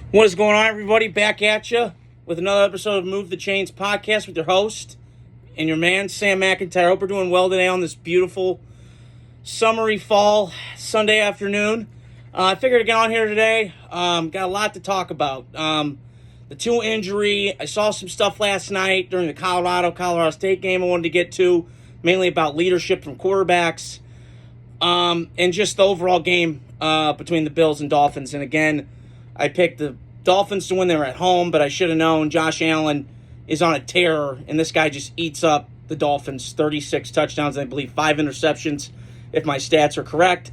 What is going on, everybody? Back at you with another episode of Move the Chains podcast with your host and your man, Sam McIntyre. Hope we're doing well today on this beautiful, summery fall Sunday afternoon. I figured to get on here today. Got a lot to talk about. The Tua injury. I saw some stuff last night during the Colorado State game I wanted to get to, mainly about leadership from quarterbacks, and just the overall game between the Bills and Dolphins. And again, I picked the Dolphins to win. They were at home, but I should have known Josh Allen is on a tear, and this guy just eats up the Dolphins. 36 touchdowns, and I believe 5 interceptions, if my stats are correct,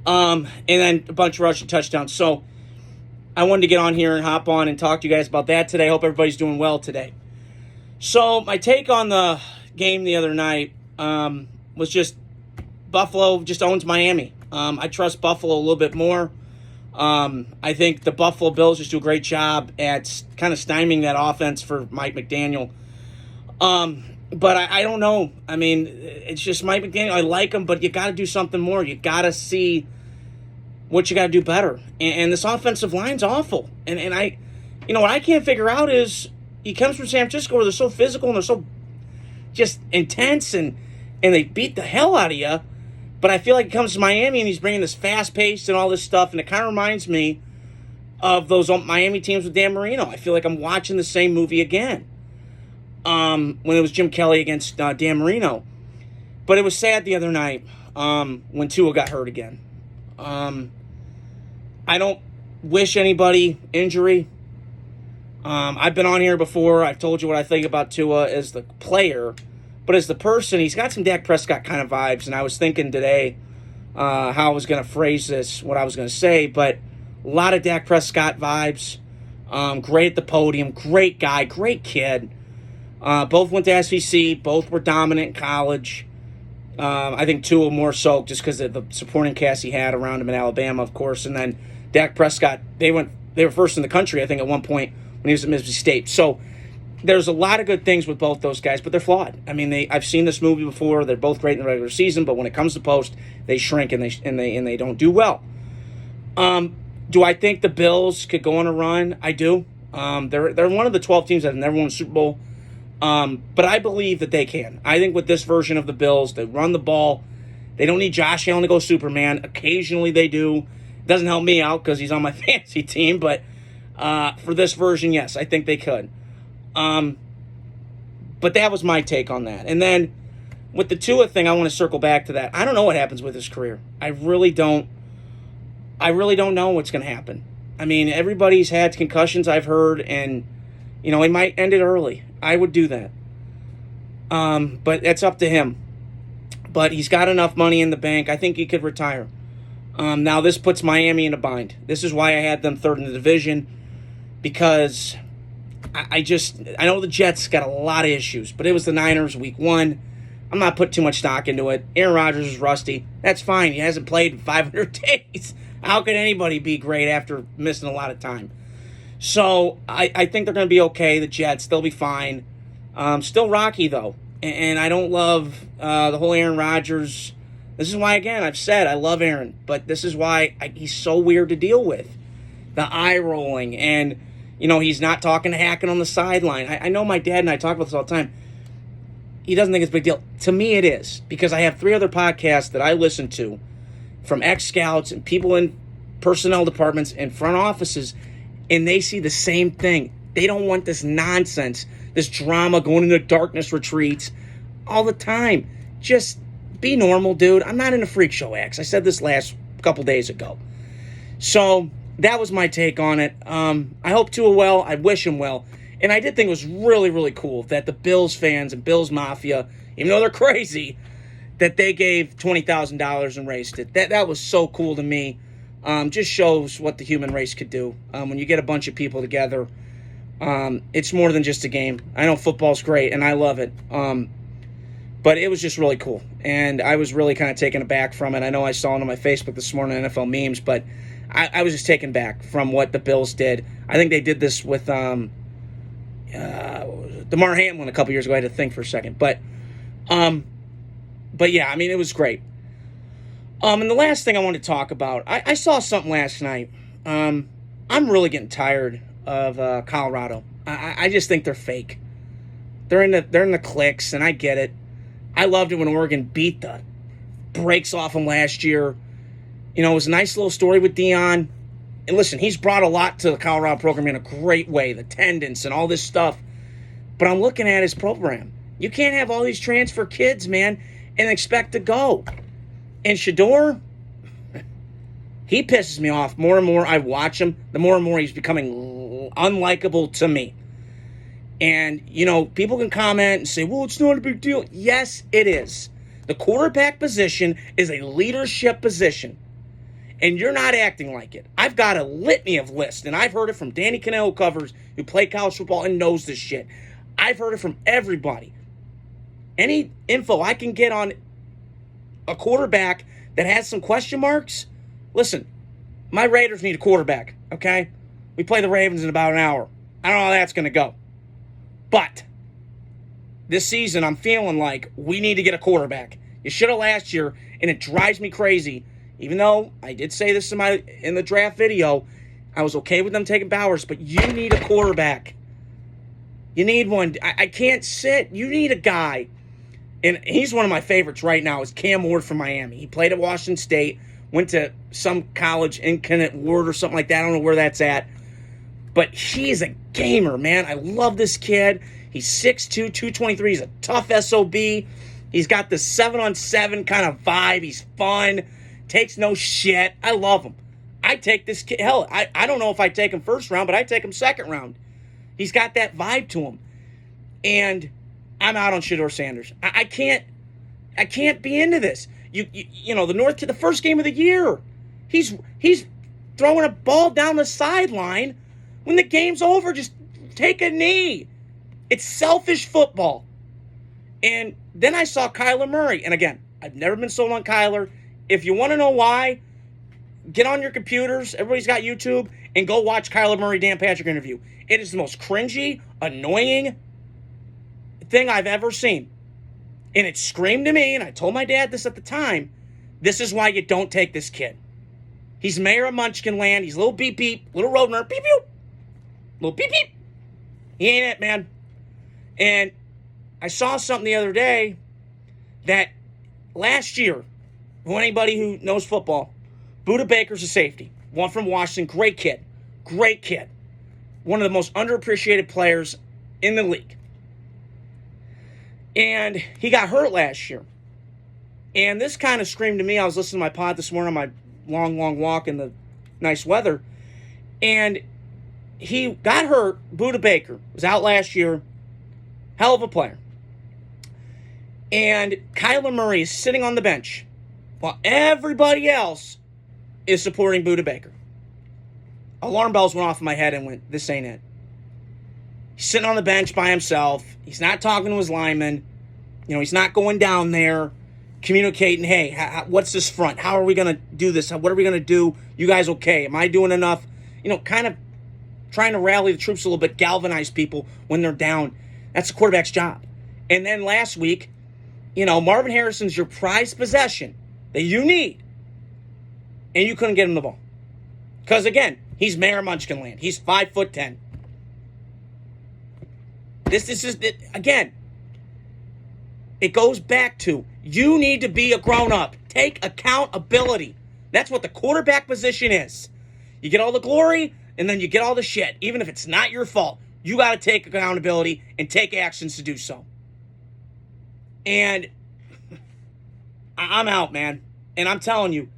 and then a bunch of rushing touchdowns. So I wanted to get on here and hop on and talk to you guys about that today. Hope everybody's doing well today. So my take on the game the other night was just Buffalo just owns Miami. I trust Buffalo a little bit more. I think the Buffalo Bills just do a great job at kind of stymieing that offense for Mike McDaniel. But I don't know. I mean, it's just Mike McDaniel. I like him, but you got to do something more. You got to see what you got to do better. And this offensive line's awful. And I, what I can't figure out is he comes from San Francisco where they're so physical and they're so just intense and they beat the hell out of you. But I feel like he comes to Miami and he's bringing this fast pace and all this stuff, and it kind of reminds me of those Miami teams with Dan Marino. I feel like I'm watching the same movie again when it was Jim Kelly against Dan Marino. But it was sad the other night when Tua got hurt again. I don't wish anybody injury. I've been on here before. I've told you what I think about Tua as the player. But as the person, he's got some Dak Prescott kind of vibes, and I was thinking today how I was going to phrase this, what I was going to say, but a lot of Dak Prescott vibes. Great at the podium, great guy, great kid. Both went to SEC, both were dominant in college. I think Tua more so just because of the supporting cast he had around him in Alabama, of course, and then Dak Prescott, they were first in the country, I think, at one point when he was at Mississippi State. So there's a lot of good things with both those guys, but they're flawed. I mean, I've seen this movie before. They're both great in the regular season, but when it comes to post, they shrink and they don't do well. Do I think the Bills could go on a run? I do. They're one of the 12 teams that have never won a Super Bowl, but I believe that they can. I think with this version of the Bills, they run the ball. They don't need Josh Allen to go Superman. Occasionally they do. It doesn't help me out because he's on my fantasy team, but for this version, yes, I think they could. But that was my take on that. And then with the Tua thing, I want to circle back to that. I don't know what happens with his career. I really don't know what's going to happen. I mean, everybody's had concussions, I've heard, and, he might end it early. I would do that. But it's up to him. But he's got enough money in the bank. I think he could retire. Now, this puts Miami in a bind. This is why I had them third in the division, because I know the Jets got a lot of issues, but it was the Niners week 1. I'm not putting too much stock into it. Aaron Rodgers is rusty. That's fine. He hasn't played in 500 days. How could anybody be great after missing a lot of time? So I think they're going to be okay. The Jets, they'll be fine. Still rocky, though. And I don't love the whole Aaron Rodgers. This is why, again, I've said I love Aaron, but this is why he's so weird to deal with. The eye rolling and he's not talking to Hackett on the sideline. I know my dad and I talk about this all the time. He doesn't think it's a big deal. To me, it is, because I have 3 other podcasts that I listen to from ex-scouts and people in personnel departments and front offices, and they see the same thing. They don't want this nonsense, this drama, going into darkness retreats all the time. Just be normal, dude. I'm not into freak show acts. I said this last couple days ago. So that was my take on it. I hope Tua well. I wish him well. And I did think it was really, really cool that the Bills fans and Bills Mafia, even though they're crazy, that they gave $20,000 and raised it. That was so cool to me. Just shows what the human race could do. When you get a bunch of people together, it's more than just a game. I know football's great, and I love it. But it was just really cool. And I was really kind of taken aback from it. I know I saw it on my Facebook this morning, NFL memes, but I was just taken back from what the Bills did. I think they did this with Damar Hamlin a couple years ago. I had to think for a second. But yeah, I mean, it was great. And the last thing I want to talk about, I saw something last night. I'm really getting tired of Colorado. I just think they're fake. They're in the clicks, and I get it. I loved it when Oregon beat the brakes off them last year. You know, it was a nice little story with Dion. And listen, he's brought a lot to the Colorado program in a great way, the attendance and all this stuff. But I'm looking at his program. You can't have all these transfer kids, man, and expect to go. And Shedeur, he pisses me off more and more I watch him, the more and more he's becoming unlikable to me. And, you know, people can comment and say, well, it's not a big deal. Yes, it is. The quarterback position is a leadership position. And you're not acting like it. I've got a litany of lists, and I've heard it from Danny Cannell, who covers, who played college football and knows this shit. I've heard it from everybody. Any info I can get on a quarterback that has some question marks, listen, my Raiders need a quarterback, okay? We play the Ravens in about an hour. I don't know how that's going to go. But this season, I'm feeling like we need to get a quarterback. You should have last year, and it drives me crazy. Even though I did say this in the draft video, I was okay with them taking Bowers, but you need a quarterback. You need one. I can't sit. You need a guy. And he's one of my favorites right now is Cam Ward from Miami. He played at Washington State, went to some college in Kennett Ward or something like that. I don't know where that's at. But he's a gamer, man. I love this kid. He's 6'2", 223. He's a tough SOB. He's got the 7-on-7 kind of vibe. He's fun. Takes no shit. I love him. I take this kid. Hell, I don't know if I take him first round, but I take him second round. He's got that vibe to him. And I'm out on Shedeur Sanders. I can't be into this. You know, the first game of the year, he's throwing a ball down the sideline. When the game's over, just take a knee. It's selfish football. And then I saw Kyler Murray. And again, I've never been sold on Kyler. If you want to know why, get on your computers. Everybody's got YouTube. And go watch Kyler Murray, Dan Patrick interview. It is the most cringy, annoying thing I've ever seen. And it screamed to me, and I told my dad this at the time, this is why you don't take this kid. He's mayor of Munchkin Land. He's a little beep beep, little road runner, beep beep. Little beep beep. He ain't it, man. And I saw something the other day that last year, for anybody who knows football, Budda Baker's a safety. One from Washington. Great kid. Great kid. One of the most underappreciated players in the league. And he got hurt last year. And this kind of screamed to me. I was listening to my pod this morning on my long, long walk in the nice weather. And he got hurt. Budda Baker was out last year. Hell of a player. And Kyler Murray is sitting on the bench while everybody else is supporting Budda Baker. Alarm bells went off in my head and went, this ain't it. He's sitting on the bench by himself. He's not talking to his lineman. You know, he's not going down there communicating, hey, what's this front? How are we going to do this? What are we going to do? You guys okay? Am I doing enough? You know, kind of trying to rally the troops a little bit, galvanize people when they're down. That's the quarterback's job. And then last week, you know, Marvin Harrison's your prized possession that you need. And you couldn't get him the ball. Because, again, he's mayor of Munchkin Land. He's 5'10". This is, again, it goes back to you need to be a grown-up. Take accountability. That's what the quarterback position is. You get all the glory, and then you get all the shit. Even if it's not your fault, you got to take accountability and take actions to do so. And I'm out, man. And I'm telling you,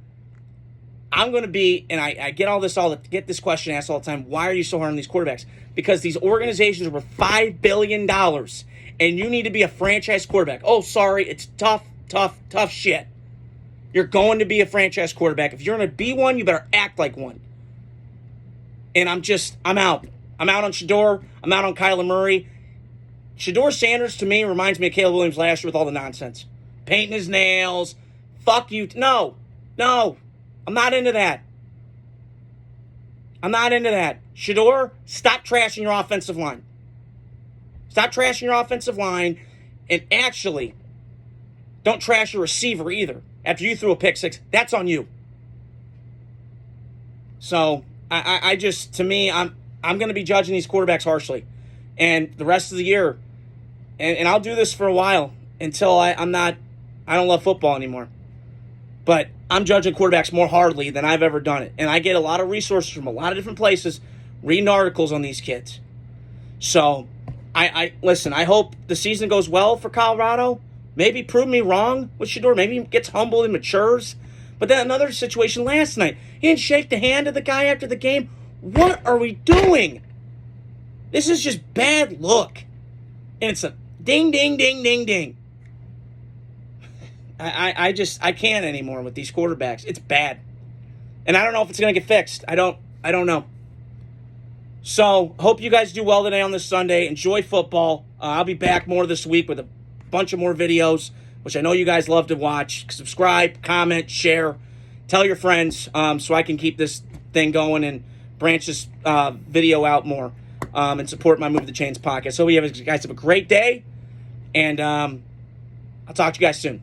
I'm going to be, and I get this question asked all the time, why are you so hard on these quarterbacks? Because these organizations are worth $5 billion, and you need to be a franchise quarterback. Oh, sorry, it's tough shit. You're going to be a franchise quarterback. If you're going to be one, you better act like one. And I'm out. I'm out on Shedeur. I'm out on Kyler Murray. Shedeur Sanders, to me, reminds me of Caleb Williams last year with all the nonsense. Painting his nails. Fuck you. No. I'm not into that. Shedeur, stop trashing your offensive line. Stop trashing your offensive line. And actually, don't trash your receiver either. After you threw a pick six, that's on you. So, I just, to me, I'm going to be judging these quarterbacks harshly, and the rest of the year, and I'll do this for a while until I don't love football anymore. But I'm judging quarterbacks more hardly than I've ever done it, and I get a lot of resources from a lot of different places, reading articles on these kids. So, I listen. I hope the season goes well for Colorado. Maybe prove me wrong with Shedeur. Maybe he gets humble and matures. But then another situation last night. He didn't shake the hand of the guy after the game. What are we doing? This is just bad look. And it's a ding, ding, ding, ding, ding. I can't anymore with these quarterbacks. It's bad. And I don't know if it's going to get fixed. I don't know. So, hope you guys do well today on this Sunday. Enjoy football. I'll be back more this week with a bunch of more videos, which I know you guys love to watch. Subscribe, comment, share, tell your friends, so I can keep this thing going and branch this video out more, and support my Move the Chains podcast. So you guys have a great day, and I'll talk to you guys soon.